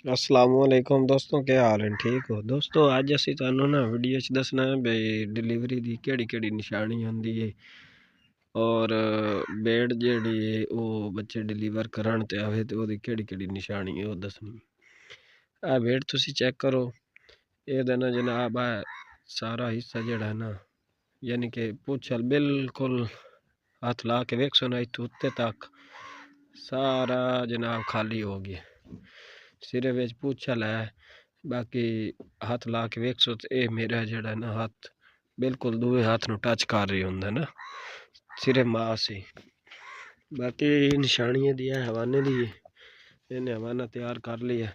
असलामुअलैकुम दोस्तों, क्या हाल है? ठीक हो दोस्तों? अज असी तुहानू ना वीडियो च दसना है भी डिलीवरी की केड़ी निशानी होंदी है और बेड जेड़ी है वो बच्चे डिलीवर करन ते आवे ते ओदी केड़ी निशानी है वो दसनी। आ बेड तुसी चेक करो, ये ना जनाब है सारा हिस्सा जेड़ा है ना, यानी कि पूछल बिल्कुल हाथ ला के वेख सुना इत्थों उत्ते तक सारा जनाब खाली हो गया। सिरे विच पूछल है, बाकी हाथ ला के वेख सो ये मेरा जड़ा ना हाथ बिल्कुल दूए हाथ न टच कर रही होंगे ना, सिरे मास ही। बाकी निशानियां दिया हवाने दी, इन्हें हवाना तैयार कर लिया,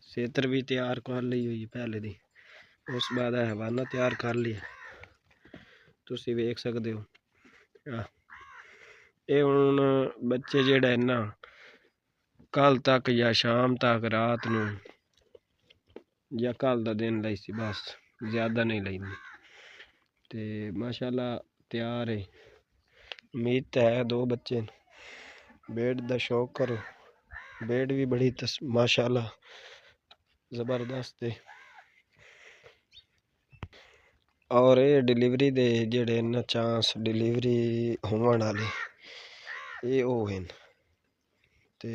सेतर भी तैयार कर ली हुई पहले दी, उस बाद हवाना तैयार कर लिया, तुसी वेख सकते हो। ये हुण बच्चे जेड़ा है ना कल तक या शाम तक रात नू या कल दा दिन लई सी, बस ज़्यादा नहीं लईनी ते माशाल्लाह तैयार है। उम्मीद तो है दो बच्चे बेड दा शौक करो, बेड भी बड़ी माशाल्लाह ज़बरदस्त है। और ये डिलीवरी दे जेड़े ना चांस डिलीवरी होवन वाले ये ओ हैं ते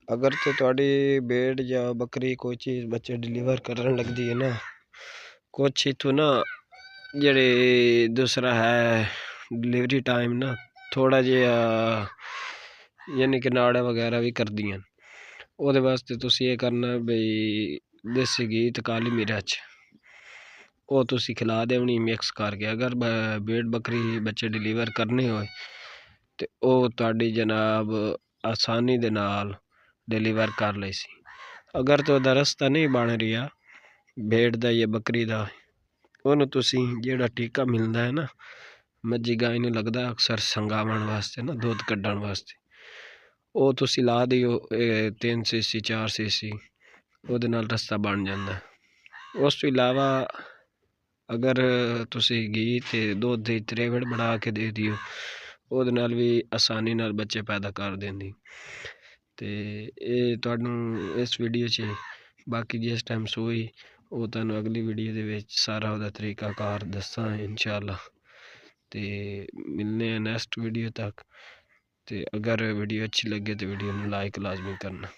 अगर तो तुहाडी बेड या बकरी कोई चीज़ बच्चे डिलीवर करन लगदी है ना, कुछ इत्थों ना जेड़े दूसरा है डिलीवरी टाइम ना थोड़ा जिहा यानी कि नाड़ा वगैरह भी कर दियां। ओहदे वास्ते तुसी ये करना बई देसी घी ते काली मिर्च वो तुसी खिला देनी मिक्स करके। अगर बेड बकरी बच्चे डिलीवर करने होए ते ओ तुहाडी जनाब आसानी दे नाल डिलीवर कर ले सी। अगर तो ओहदा रस्ता नहीं बन रहा बेड दा या बकरी दा, ओनू तुसी जेड़ा टीका मिलदा है ना मज्जी गाय नूं लगदा अक्सर संगावन वास्ते ना दुध कड्ढण वास्ते, वो तुसी ला दिओ 3 सीसी 4 सीसी, ओहदे नाल रस्ता बन जांदा। उस तो इलावा अगर तुसी घी ते दुध दी त्रेवड़ बना के दे दिओ ओहदे नाल भी आसानी नाल बच्चे पैदा कर देंदी। ते ये तुहानू इस वीडियो च बाकी जिस टाइम सोई वो तुहानू अगली वीडियो दे विच सारा ओहदा तरीकाकार दस्सां इंशाअल्लाह। ते मिलने हैं नेक्स्ट वीडियो तक। ते अगर वीडियो अच्छी लगे तो वीडियो नू लाइक लाजमी करना।